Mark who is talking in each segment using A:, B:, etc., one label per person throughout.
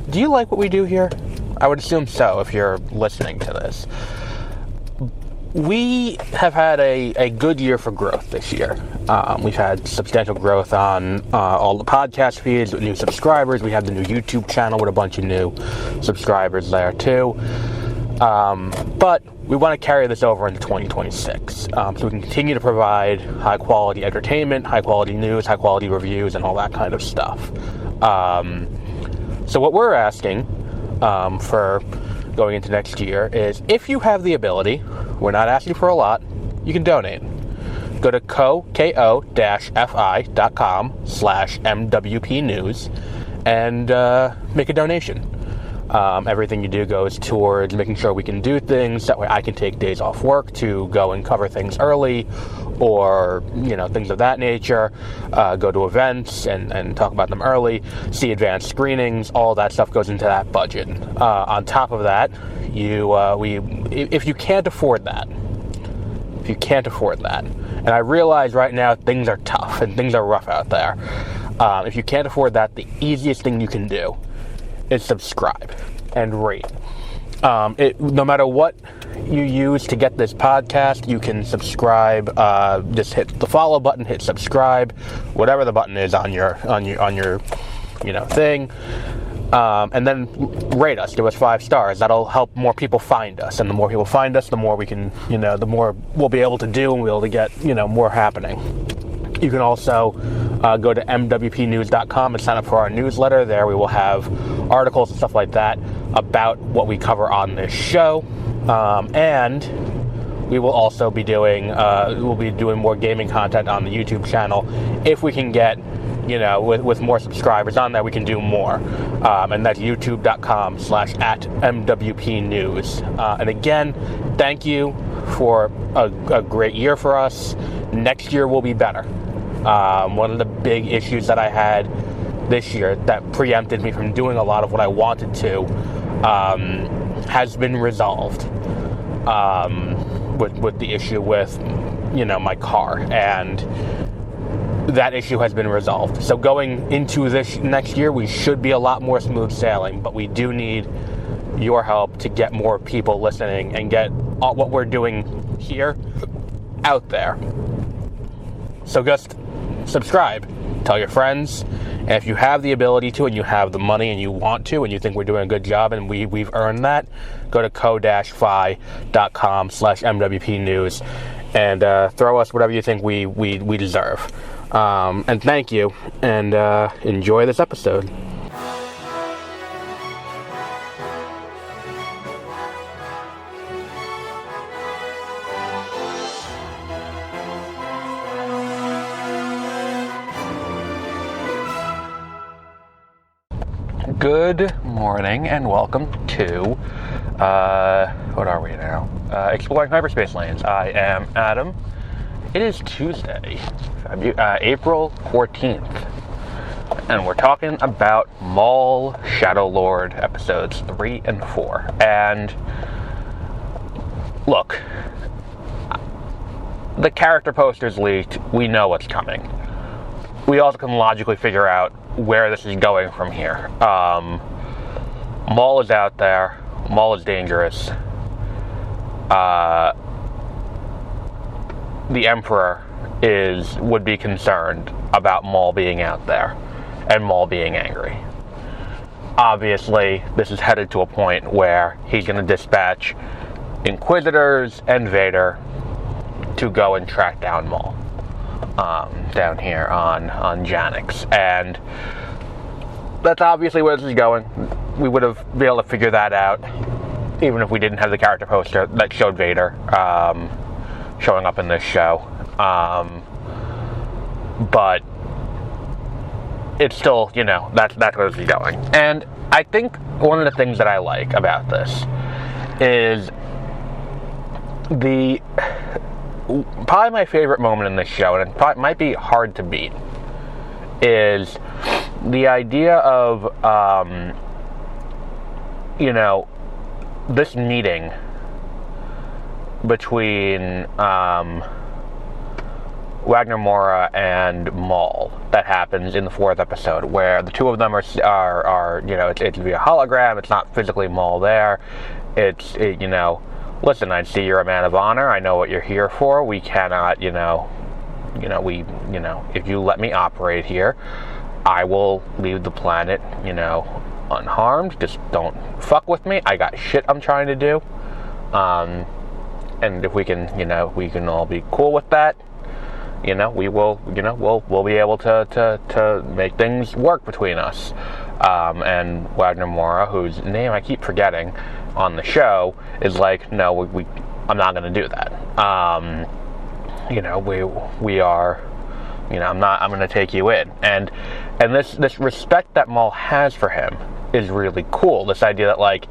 A: Do you like what we do here? I would assume so if you're listening to this. We have had a good year for growth this year. We've had substantial growth on all the podcast feeds with new subscribers. We have the new YouTube channel with a bunch of new subscribers there too. But we want to carry this over into 2026 so we can continue to provide high quality entertainment, high quality news, high quality reviews, and all that kind of stuff. So what we're asking for going into next year is, if you have the ability, we're not asking for a lot, you can donate. Go to ko-fi.com/MWP News and make a donation. Everything you do goes towards making sure we can do things. That way I can take days off work to go and cover things early, or, things of that nature. Go to events and talk about them early, see advanced screenings. All that stuff goes into that budget. On top of that, if you can't afford that, and I realize right now things are tough and things are rough out there. If you can't afford that, the easiest thing you can do is subscribe and rate. No matter what you use to get this podcast, you can subscribe. Just hit the follow button, hit subscribe, whatever the button is on your thing, and then rate us. Give us 5 stars. That'll help more people find us, and the more people find us, the more we can, the more we'll be able to do, and we'll be able to get, more happening. You can also go to mwpnews.com and sign up for our newsletter. There we will have articles and stuff like that about what we cover on this show. And we will also be doing more gaming content on the YouTube channel. If we can get, with more subscribers on there, we can do more. And that's youtube.com/@MWPnews. And again, thank you for a great year for us. Next year will be better. One of the big issues that I had this year that preempted me from doing a lot of what I wanted to has been resolved with the issue with, my car, and that issue has been resolved. So going into this next year, we should be a lot more smooth sailing, but we do need your help to get more people listening and get what we're doing here out there. So just subscribe, tell your friends, and if you have the ability to, and you have the money, and you want to, and you think we're doing a good job, and we've earned that, go to ko-fi.com/MWP News and throw us whatever you think we deserve. And thank you, and enjoy this episode. Good morning and welcome to, what are we now? Exploring Hyperspace Lanes. I am Adam. It is Tuesday, April 14th, and we're talking about Maul, Shadow Lord, episodes 3 and 4. And look, the character poster's leaked. We know what's coming. We also can logically figure out where this is going from here. Maul is out there. Maul is dangerous. The Emperor would be concerned about Maul being out there and Maul being angry. Obviously, this is headed to a point where he's going to dispatch Inquisitors and Vader to go and track down Maul. Down here on Janix, and that's obviously where this is going. We would have been able to figure that out even if we didn't have the character poster that showed Vader showing up in this show, but it's still, that's where this is going. And I think one of the things that I like about this is probably my favorite moment in this show, and it might be hard to beat, is the idea of, this meeting between Wagner Moura and Maul that happens in the 4th episode, where the two of them are it's via hologram. It's not physically Maul there. Listen, I see you're a man of honor. I know what you're here for. We cannot, if you let me operate here, I will leave the planet, unharmed. Just don't fuck with me. I got shit I'm trying to do. And if we can, we can all be cool with that, we will, we'll be able to make things work between us. And Wagner Moura, whose name I keep forgetting on the show, is like, no, I'm not going to do that. We are, I'm going to take you in. And this respect that Maul has for him is really cool. This idea that, like,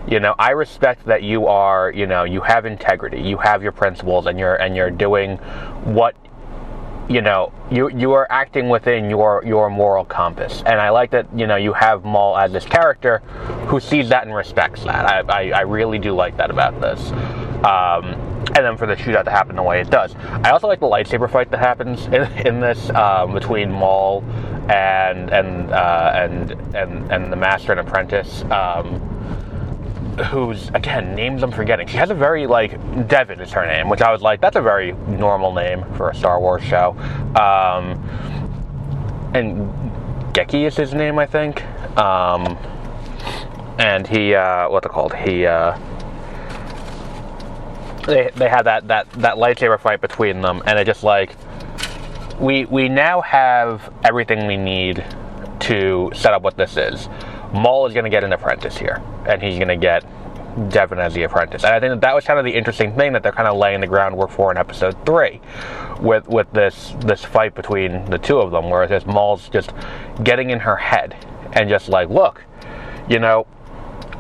A: I respect that you are, you have integrity, you have your principles, and you're doing what, you are acting within your moral compass. And I like that, you have Maul as this character who sees that and respects that. I really do like that about this. And then for the shootout to happen the way it does. I also like the lightsaber fight that happens in this between Maul and the master and apprentice. Whose, again, names I'm forgetting. She has a very, Devin is her name, which I was like, that's a very normal name for a Star Wars show. And Geki is his name, I think. And he, what's it called? He, they had that lightsaber fight between them, and it just, we now have everything we need to set up what this is. Maul is going to get an apprentice here, and he's going to get Devin as the apprentice. And I think that was kind of the interesting thing that they're kind of laying the groundwork for in episode 3 with this fight between the two of them, whereas Maul's just getting in her head and just like, look,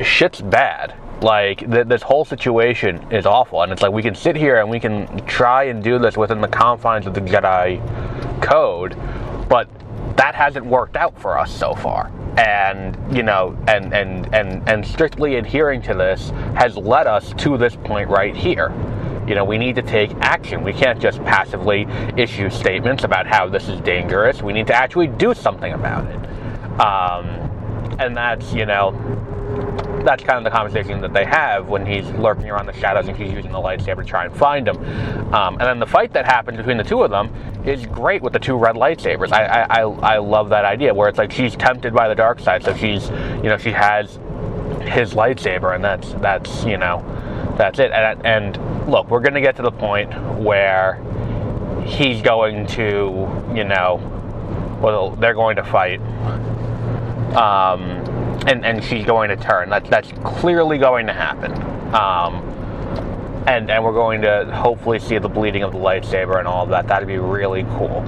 A: shit's bad. This whole situation is awful, and it's like we can sit here and we can try and do this within the confines of the Jedi code, but that hasn't worked out for us so far. And and strictly adhering to this has led us to this point right here. We need to take action. We can't just passively issue statements about how this is dangerous. We need to actually do something about it. And that's that's kind of the conversation that they have when he's lurking around the shadows and she's using the lightsaber to try and find him. And then the fight that happens between the two of them is great with the two red lightsabers. I love that idea where it's like she's tempted by the dark side, so she's she has his lightsaber, and that's it. And look, we're going to get to the point where he's going to they're going to fight. And she's going to turn. That's clearly going to happen. And we're going to hopefully see the bleeding of the lightsaber and all of that. That'd be really cool.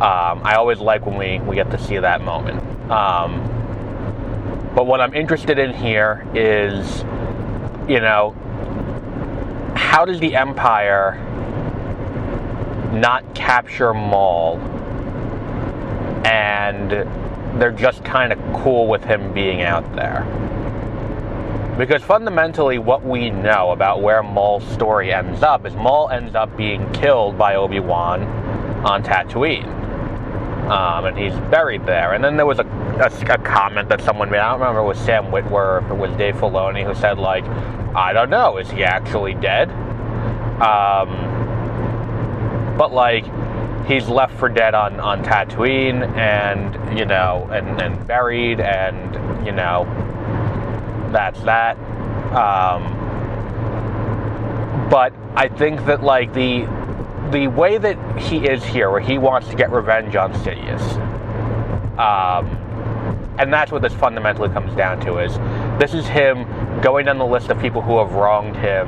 A: I always like when we get to see that moment. But what I'm interested in here is, how does the Empire not capture Maul and they're just kind of cool with him being out there? Because fundamentally what we know about where Maul's story ends up is Maul ends up being killed by Obi-Wan on Tatooine. And he's buried there. And then there was a comment that someone made, I don't remember if it was Sam Witwer or if it was Dave Filoni, who said, I don't know, is he actually dead? But he's left for dead on Tatooine, and and buried, and that's that. But I think that the way that he is here, where he wants to get revenge on Sidious, and that's what this fundamentally comes down to, is this is him going down the list of people who have wronged him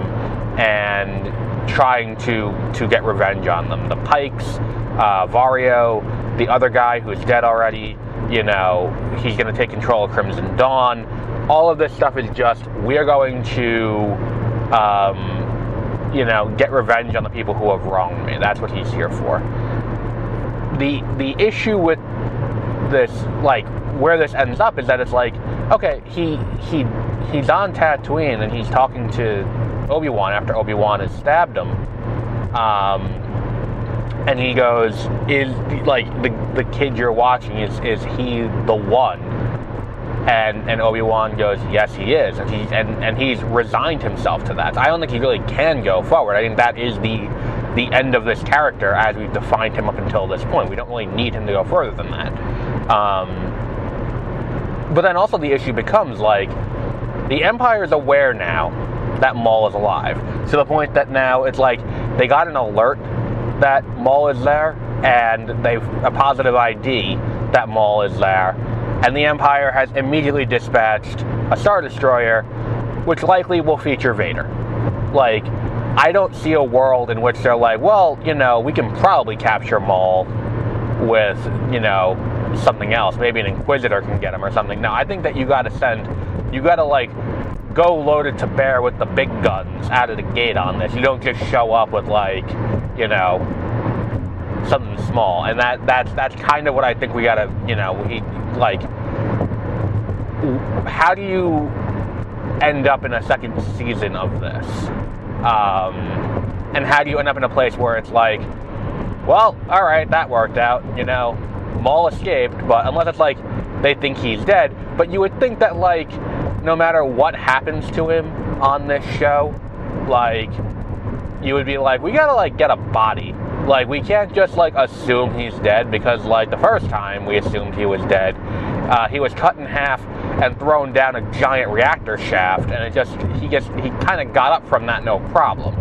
A: and trying to get revenge on them. The Pikes, Vario, the other guy who's dead already, he's going to take control of Crimson Dawn. All of this stuff is just, we are going to, get revenge on the people who have wronged me. That's what he's here for. The issue with this, where this ends up, is that it's okay, he's on Tatooine and he's talking to Obi-Wan after Obi-Wan has stabbed him. And he goes, is, like, the kid you're watching, is he the one? And Obi-Wan goes, yes, he is. And he's resigned himself to that. I don't think he really can go forward. I think that is the end of this character as we've defined him up until this point. We don't really need him to go further than that. But then also the issue becomes, like, the Empire is aware now that Maul is alive. To the point that now it's like they got an alert that Maul is there, and they've a positive ID that Maul is there, and the Empire has immediately dispatched a Star Destroyer, which likely will feature Vader. Like, I don't see a world in which they're like, well, you know, we can probably capture Maul with, you know, something else. Maybe an Inquisitor can get him or something. No, I think that you gotta like, go loaded to bear with the big guns out of the gate on this. You don't just show up with, like, you know, something small. And that's kind of what I think we gotta, you know, like, how do you end up in a second season of this? And how do you end up in a place where it's like, well, alright, that worked out, you know, Maul escaped, but unless it's like they think he's dead, but you would think that, like, no matter what happens to him on this show, like, you would be like, we gotta, like, get a body. Like, we can't just, like, assume he's dead, because, like, the first time we assumed he was dead, he was cut in half and thrown down a giant reactor shaft, and he kind of got up from that no problem.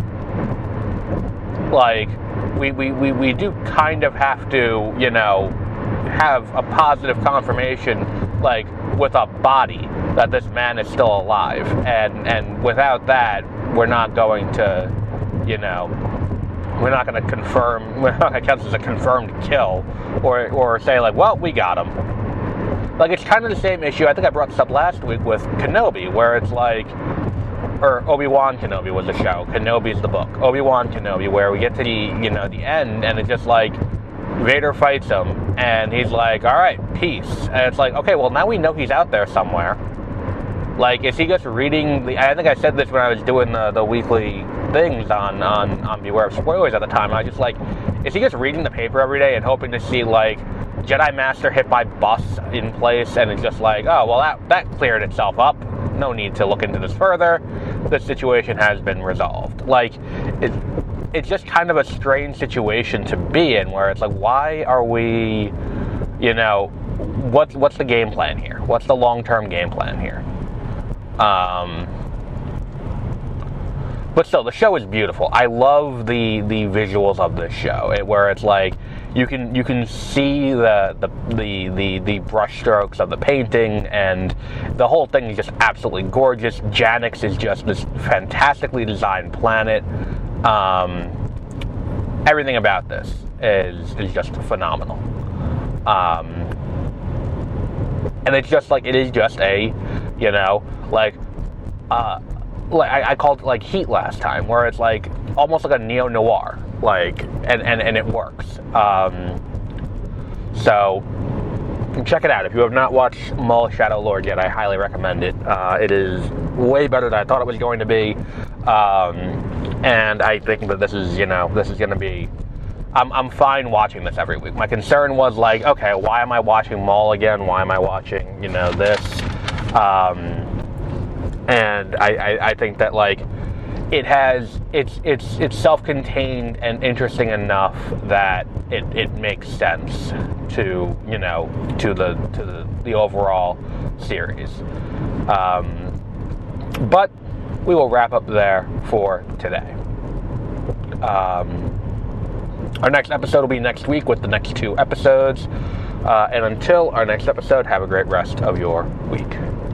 A: Like, we do kind of have to, you know, have a positive confirmation, like, with a body, that this man is still alive, and without that, we're not going to, you know, we're not going to count this as a confirmed kill, or say, like, well, we got him. Like, it's kind of the same issue, I think I brought this up last week with Kenobi, where it's like, or Obi-Wan Kenobi was the show, Kenobi's the book, Obi-Wan Kenobi, where we get to the, you know, the end, and it's just like, Vader fights him, and he's like, alright, peace. And it's like, okay, well, now we know he's out there somewhere. Like, is he just reading I think I said this when I was doing the weekly things on Beware of Spoilers at the time. I was just like, is he just reading the paper every day and hoping to see, like, Jedi Master hit by bus in place, and it's just like, oh, well, that cleared itself up. No need to look into this further. The situation has been resolved. Like, it's just kind of a strange situation to be in, where it's like, why are we, you know, what's the game plan here? What's the long-term game plan here? But still, the show is beautiful. I love the visuals of this show, where it's like you can see the brush strokes of the painting, and the whole thing is just absolutely gorgeous. Janix is just this fantastically designed planet. Everything about this is just phenomenal. And it's just like, it is just a, you know, like I called it like Heat last time, where it's like almost like a neo-noir, like, and it works. So check it out. If you have not watched Maul Shadow Lord yet, I highly recommend it. It is way better than I thought it was going to be. And I think that this is, you know, this is going to be, I'm fine watching this every week. My concern was like, okay, why am I watching Maul again? Why am I watching, you know, this? And I think that, like, it's self-contained and interesting enough that it makes sense to, you know, to the overall series. But we will wrap up there for today. Our next episode will be next week with the next 2 episodes. And until our next episode, have a great rest of your week.